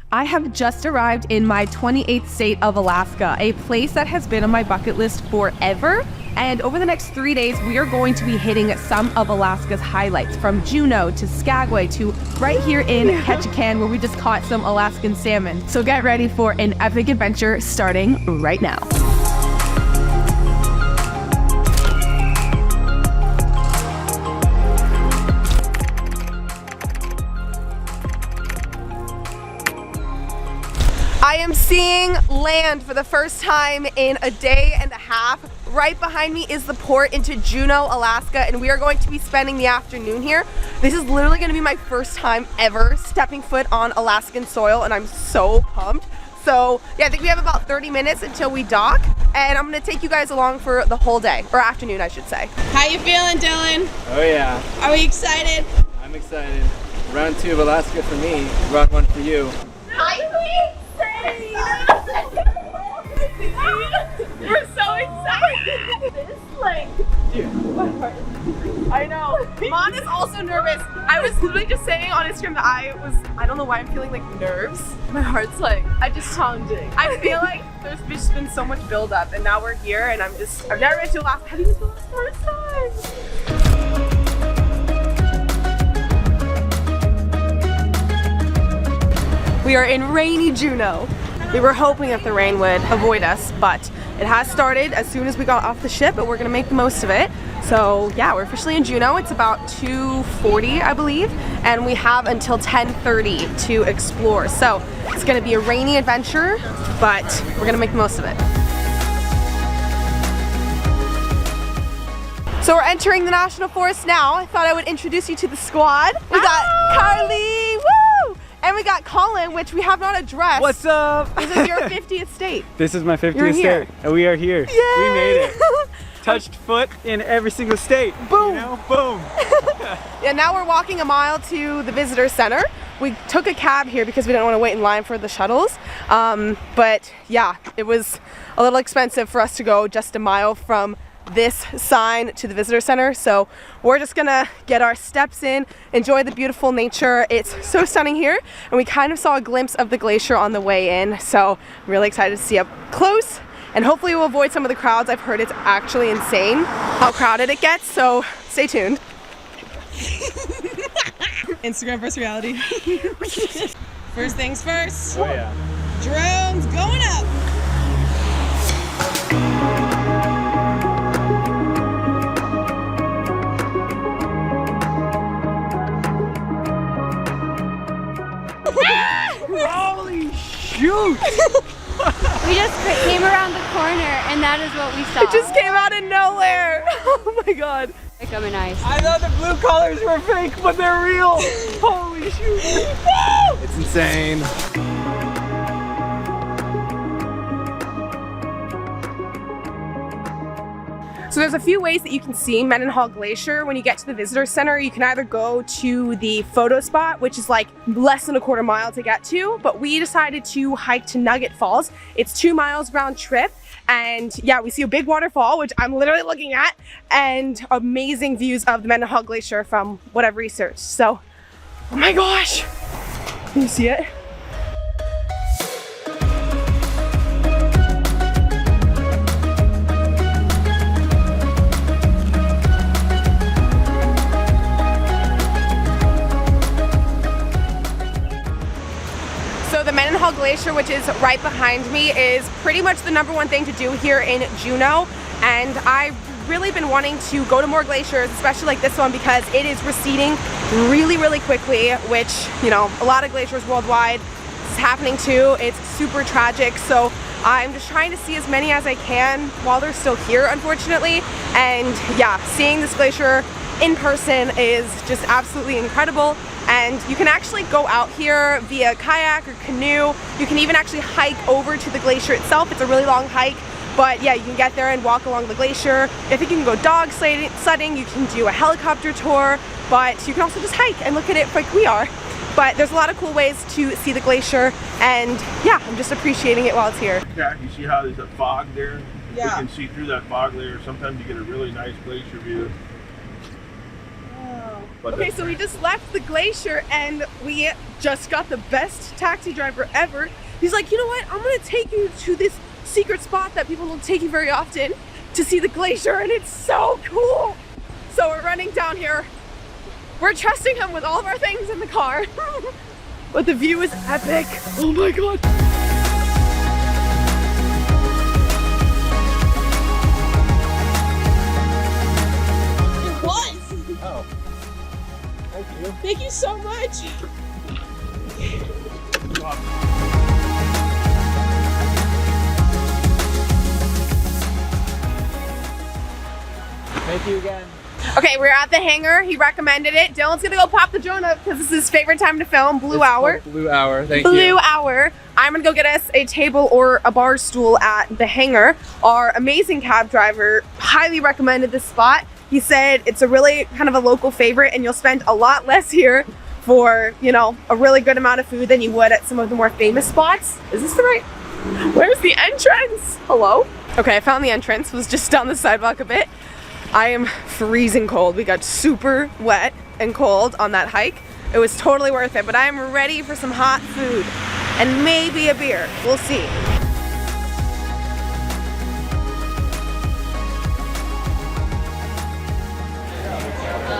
I have just arrived in my 28th state of Alaska, a place that has been on my bucket list forever. And over the next 3 days, we are going to be hitting some of Alaska's highlights, from Juneau to Skagway to right here in Ketchikan, where we just caught some Alaskan salmon. So get ready for an epic adventure starting right now. I am seeing land for the first time in a day and a half. Right behind me is the port into Juneau, Alaska, and we are going to be spending the afternoon here. This is literally going to be my first time ever stepping foot on Alaskan soil, and I'm so pumped. So yeah, I think we have about 30 minutes until we dock, and I'm going to take you guys along for the whole day, or afternoon I should say. How you feeling, Dylan? Oh yeah. Are we excited? I'm excited. Round 2 of Alaska for me, round 1 for you. We're so excited! This, like, dude, my heart. I know. Mon is also nervous. I was literally just saying on Instagram that I don't know why I'm feeling like nerves. My heart's like, I just pounding. I feel like there's just been so much build up, and now we're here, and I've never been to Alaska. Have you been to Alaska first time? We are in rainy Juneau. We were hoping that the rain would avoid us, but it has started as soon as we got off the ship, but we're gonna make the most of it. So yeah, we're officially in Juneau. It's about 2:40, I believe, and we have until 10:30 to explore. So it's gonna be a rainy adventure, but we're gonna make the most of it. So we're entering the National Forest now. I thought I would introduce you to the squad. We got Carly, woo! And we got Colin, which we have not addressed. What's up? This is your 50th state. This is my 50th state, and we are here. Yay! We made it. Touched foot in every single state. Boom! You know? Boom! Yeah, now we're walking a mile to the visitor center. We took a cab here because we didn't want to wait in line for the shuttles. But yeah, it was a little expensive for us to go just a mile from this sign to the visitor center, so we're just gonna get our steps in, enjoy the beautiful nature. It's so stunning here, and we kind of saw a glimpse of the glacier on the way in, so I'm really excited to see up close, and hopefully we'll avoid some of the crowds. I've heard it's actually insane how crowded it gets, so stay tuned. Instagram versus reality. First things first. Oh yeah. Drones going up. Holy shoot! We just came around the corner and that is what we saw. It just came out of nowhere. Oh my god. Like I'm nice. I thought the blue colors were fake, but they're real. Holy shoot! It's insane. So there's a few ways that you can see Mendenhall Glacier when you get to the visitor center. You can either go to the photo spot, which is like less than a quarter mile to get to, but we decided to hike to Nugget Falls. It's 2 miles round trip, and yeah, we see a big waterfall, which I'm literally looking at, and amazing views of the Mendenhall Glacier from what I've researched. So, oh my gosh, can you see it? The Mendenhall Glacier, which is right behind me, is pretty much the #1 thing to do here in Juneau, and I've really been wanting to go to more glaciers, especially like this one, because it is receding really quickly, which, you know, a lot of glaciers worldwide is happening too. It's super tragic, so I'm just trying to see as many as I can while they're still here, unfortunately. And yeah, seeing this glacier in person is just absolutely incredible. And you can actually go out here via kayak or canoe. You can even actually hike over to the glacier itself. It's a really long hike, but yeah, you can get there and walk along the glacier. I think you can go dog sledding, you can do a helicopter tour, but you can also just hike and look at it like we are. But there's a lot of cool ways to see the glacier, and yeah, I'm just appreciating it while it's here. Yeah, you see how there's a fog there? Yeah. You can see through that fog layer. Sometimes you get a really nice glacier view. Oh. But Okay, so we just left the glacier and we just got the best taxi driver ever. He's like, you know what? I'm gonna take you to this secret spot that people don't take you very often to see the glacier, and it's so cool. So we're running down here. We're trusting him with all of our things in the car. But the view is epic. Oh my God. Oh. Thank you. Thank you so much. Thank you again. Okay, we're at the hangar. He recommended it. Dylan's gonna go pop the drone up because this is his favorite time to film. Blue hour. Blue hour. Thank you. Blue hour. I'm gonna go get us a table or a bar stool at the hangar. Our amazing cab driver highly recommended this spot. He said it's a really kind of a local favorite and you'll spend a lot less here for, you know, a really good amount of food than you would at some of the more famous spots. Is this the right? Where's the entrance? Hello? Okay, I found the entrance. Was just down the sidewalk a bit. I am freezing cold. We got super wet and cold on that hike. It was totally worth it, but I am ready for some hot food and maybe a beer. We'll see.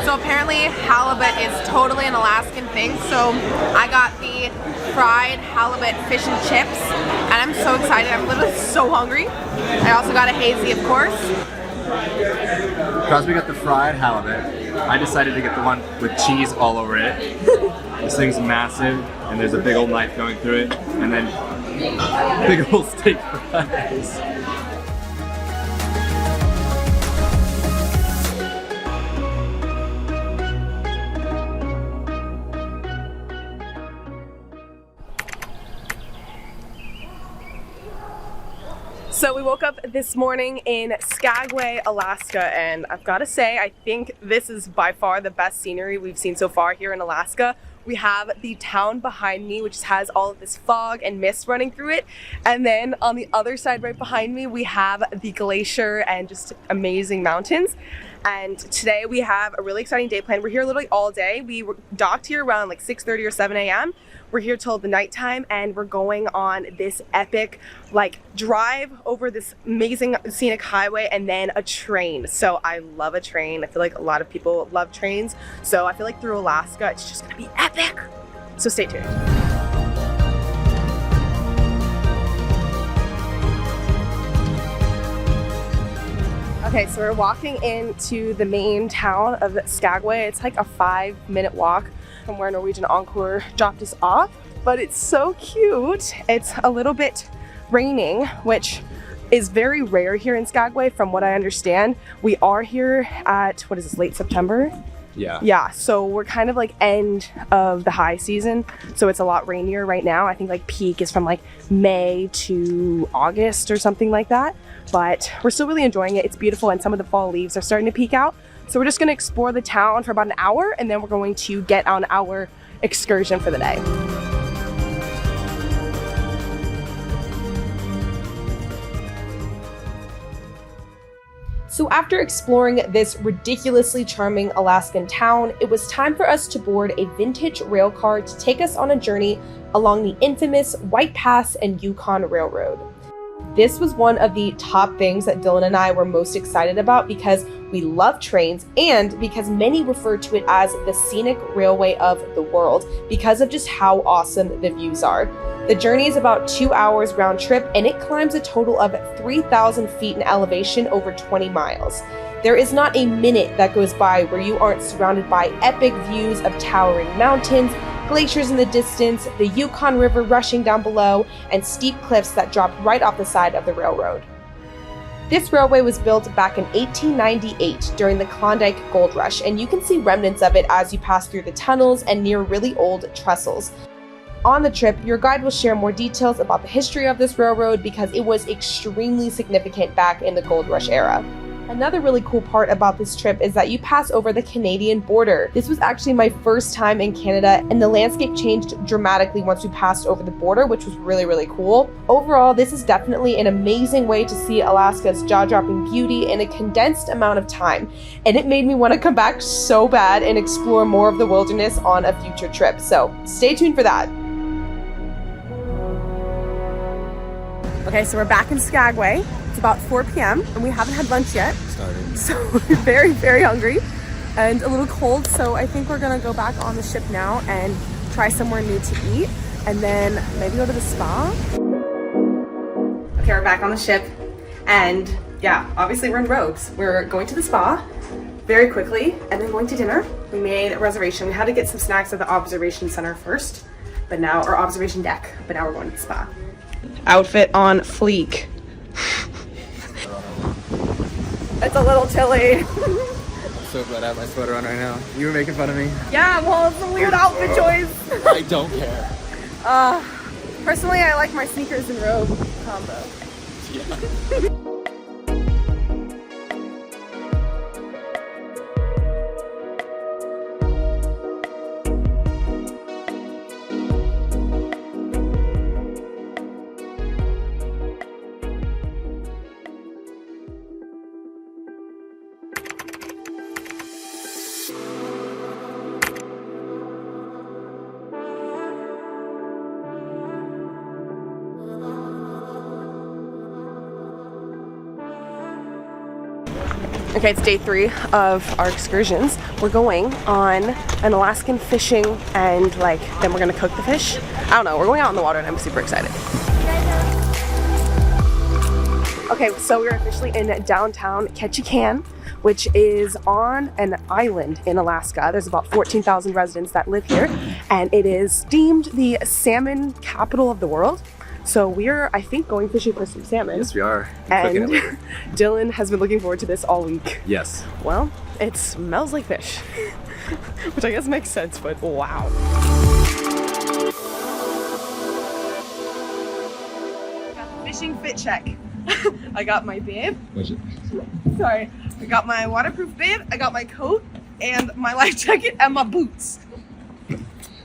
So apparently halibut is totally an Alaskan thing. So I got the fried halibut fish and chips and I'm so excited. I'm literally so hungry. I also got a hazy, of course. Crosby got the fried halibut. I decided to get the one with cheese all over it. This thing's massive, and there's a big old knife going through it, and then big old steak fries. So we woke up this morning in Skagway, Alaska, and I've got to say, I think this is by far the best scenery we've seen so far here in Alaska. We have the town behind me, which has all of this fog and mist running through it. And then on the other side right behind me, we have the glacier and just amazing mountains. And today we have a really exciting day planned. We're here literally all day. We docked here around like 6:30 or 7 a.m. We're here till the nighttime and we're going on this epic like drive over this amazing scenic highway and then a train. So I love a train. I feel like a lot of people love trains. So I feel like through Alaska, it's just gonna be epic. So stay tuned. Okay, so we're walking into the main town of Skagway. It's like a 5-minute walk from where Norwegian Encore dropped us off, but it's so cute. It's a little bit raining, which is very rare here in Skagway from what I understand. We are here at, what is this, late September? Yeah, so we're kind of like end of the high season, so it's a lot rainier right now. I think like peak is from like May to August or something like that, but we're still really enjoying it. It's beautiful and some of the fall leaves are starting to peek out. So we're just gonna explore the town for about an hour and then we're going to get on our excursion for the day. So after exploring this ridiculously charming Alaskan town, it was time for us to board a vintage rail car to take us on a journey along the infamous White Pass and Yukon Railroad. This was one of the top things that Dylan and I were most excited about because we love trains and because many refer to it as the scenic railway of the world because of just how awesome the views are. The journey is about 2 hours round trip and it climbs a total of 3,000 feet in elevation over 20 miles. There is not a minute that goes by where you aren't surrounded by epic views of towering mountains, glaciers in the distance, the Yukon River rushing down below, and steep cliffs that drop right off the side of the railroad. This railway was built back in 1898 during the Klondike Gold Rush, and you can see remnants of it as you pass through the tunnels and near really old trestles. On the trip, your guide will share more details about the history of this railroad because it was extremely significant back in the Gold Rush era. Another really cool part about this trip is that you pass over the Canadian border. This was actually my first time in Canada, and the landscape changed dramatically once we passed over the border, which was really, really cool. Overall, this is definitely an amazing way to see Alaska's jaw-dropping beauty in a condensed amount of time, and it made me want to come back so bad and explore more of the wilderness on a future trip. So stay tuned for that. Okay, so we're back in Skagway. It's about 4 p.m. and we haven't had lunch yet. So we're very, very hungry and a little cold. So I think we're gonna go back on the ship now and try somewhere new to eat and then maybe go to the spa. Okay, we're back on the ship and yeah, obviously we're in robes. We're going to the spa very quickly and then going to dinner. We made a reservation. We had to get some snacks at the observation center first, but now, or observation deck, but now we're going to the spa. Outfit on fleek. It's a little chilly. I'm so glad I have my sweater on right now. You were making fun of me? Yeah, well, it's a weird outfit choice. I don't care. Personally, I like my sneakers and robe combo. Yeah. Okay, it's day 3 of our excursions. We're going on an Alaskan fishing and then we're gonna cook the fish. I don't know, we're going out in the water and I'm super excited. Okay, so we're officially in downtown Ketchikan, which is on an island in Alaska. There's about 14,000 residents that live here, and it is deemed the salmon capital of the world. So we're, I think, going fishing for some salmon. Yes, we are. And Dylan has been looking forward to this all week. Yes. Well, it smells like fish, which I guess makes sense, but wow. Fishing fit check. I got my bib. Sorry. I got my waterproof bib, I got my coat, and my life jacket, and my boots.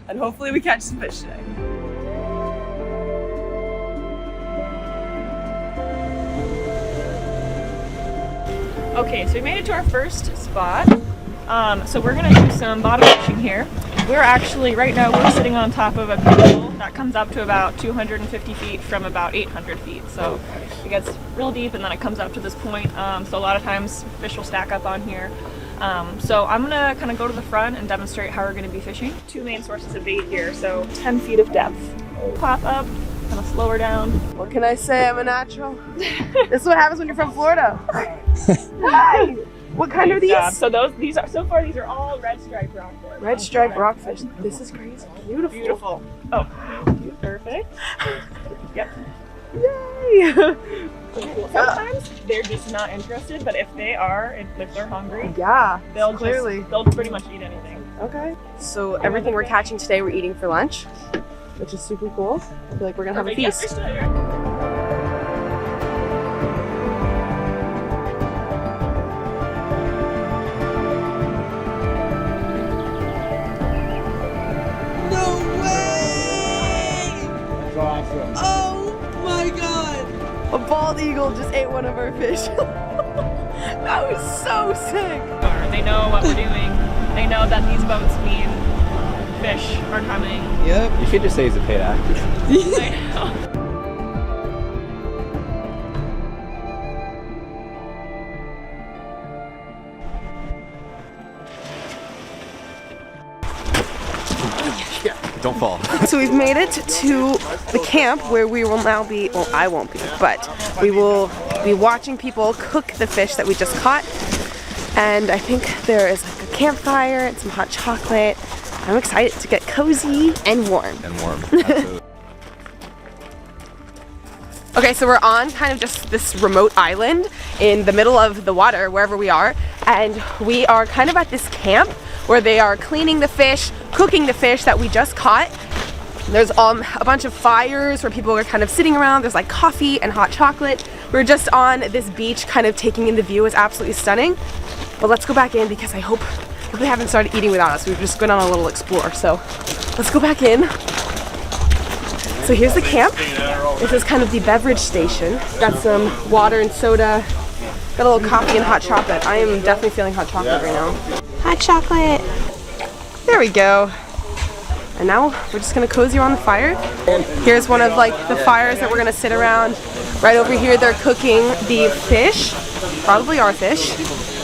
And hopefully we catch some fish today. Okay, so we made it to our first spot. So we're gonna do some bottom fishing here. We're actually, right now, we're sitting on top of a pinnacle that comes up to about 250 feet from about 800 feet. So it gets real deep and then it comes up to this point. So a lot of times fish will stack up on here. So I'm gonna kind of go to the front and demonstrate how we're gonna be fishing. 2 main sources of bait here, so 10 feet of depth. Pop up, kind of slow her down. What can I say? I'm a natural. This is what happens when you're from Florida. Hi! What kind are these? So these are all red striped rockfish. Red striped rockfish. This is crazy. Beautiful. Beautiful. Oh, perfect. Yep. Yay! Sometimes they're just not interested, but if they are, if they're hungry, yeah, they'll pretty much eat anything. Okay. So everything we're catching today, we're eating for lunch, which is super cool. I feel like we're gonna have a feast. A bald eagle just ate one of our fish. That was so sick. They know what we're doing. They know that these boats mean fish are coming. Yep. You should just say he's a paid actor. I know. Don't fall. So we've made it to the camp where we will now be, well, I won't be, but we will be watching people cook the fish that we just caught. And I think there is like a campfire and some hot chocolate. I'm excited to get cozy and warm. Absolutely. Okay, so we're on kind of just this remote island in the middle of the water, wherever we are. And we are kind of at this camp where they are cleaning the fish, cooking the fish that we just caught. There's a bunch of fires where people are kind of sitting around. There's like coffee and hot chocolate. We're just on this beach kind of taking in the view. It's absolutely stunning. But let's go back in because I hope they haven't started eating without us. We've just gone on a little explore. So let's go back in. So here's the camp. This is kind of the beverage station. Got some water and soda. Got a little coffee and hot chocolate. I am definitely feeling hot chocolate right now. Hot chocolate. There we go. And now we're just gonna cozy around the fire. Here's one of like the fires that we're gonna sit around. Right over here they're cooking the fish, probably our fish.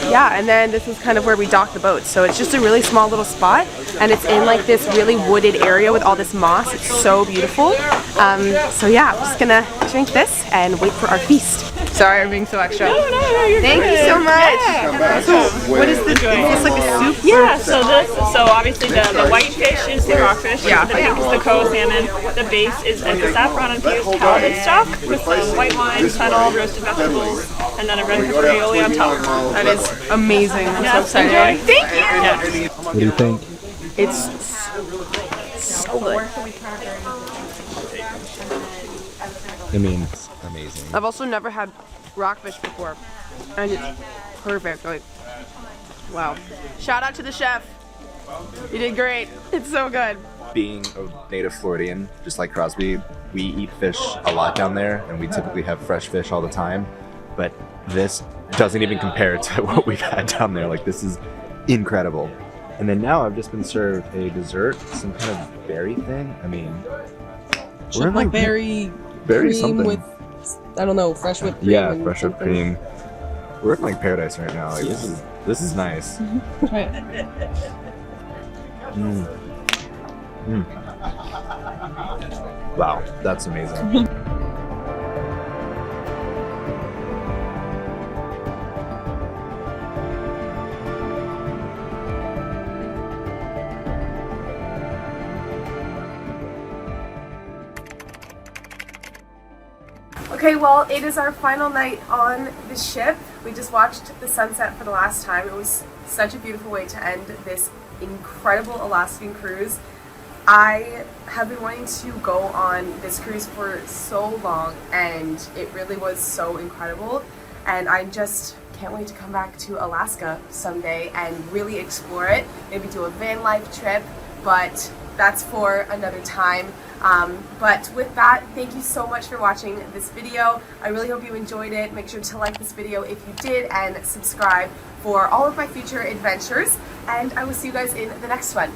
Yeah, and then this is kind of where we dock the boat. So it's just a really small little spot, and it's in like this really wooded area with all this moss. It's so beautiful. So yeah, I'm just gonna drink this and wait for our feast. Sorry, I'm being so extra. No, you're Thank good. you so much. Yeah. So what is this? Is this like a soup? Yeah, so obviously the white fish is the rockfish, Yeah. the pink is the coho salmon, the base is a saffron infused halibut stock with some white wine, fennel, roasted vegetables, and then a red pepper aioli on top. That is amazing. I'm so excited. Enjoy. Thank you. Yeah. What do you think? It's so good. I mean, it's amazing. I've also never had rockfish before, and it's perfect. Like, wow. Shout out to the chef. You did great. It's so good. Being a native Floridian, just like Crosby, we eat fish a lot down there, and we typically have fresh fish all the time. But this doesn't even compare to what we've had down there. Like, this is incredible. And then now I've just been served a dessert, some kind of berry thing. I mean, we're in like berry berry cream something. with, I don't know, fresh whipped cream. Yeah, and fresh whipped something. cream. We're in like paradise right now. Like, this is nice. Try it. Wow, that's amazing. Okay, well, it is our final night on the ship. We just watched the sunset for the last time. It was such a beautiful way to end this incredible Alaskan cruise. I have been wanting to go on this cruise for so long, and it really was so incredible. And I just can't wait to come back to Alaska someday and really explore it. Maybe do a van life trip, but that's for another time. But with that, thank you so much for watching this video. I really hope you enjoyed it. Make sure to like this video if you did, and subscribe for all of my future adventures. And I will see you guys in the next one.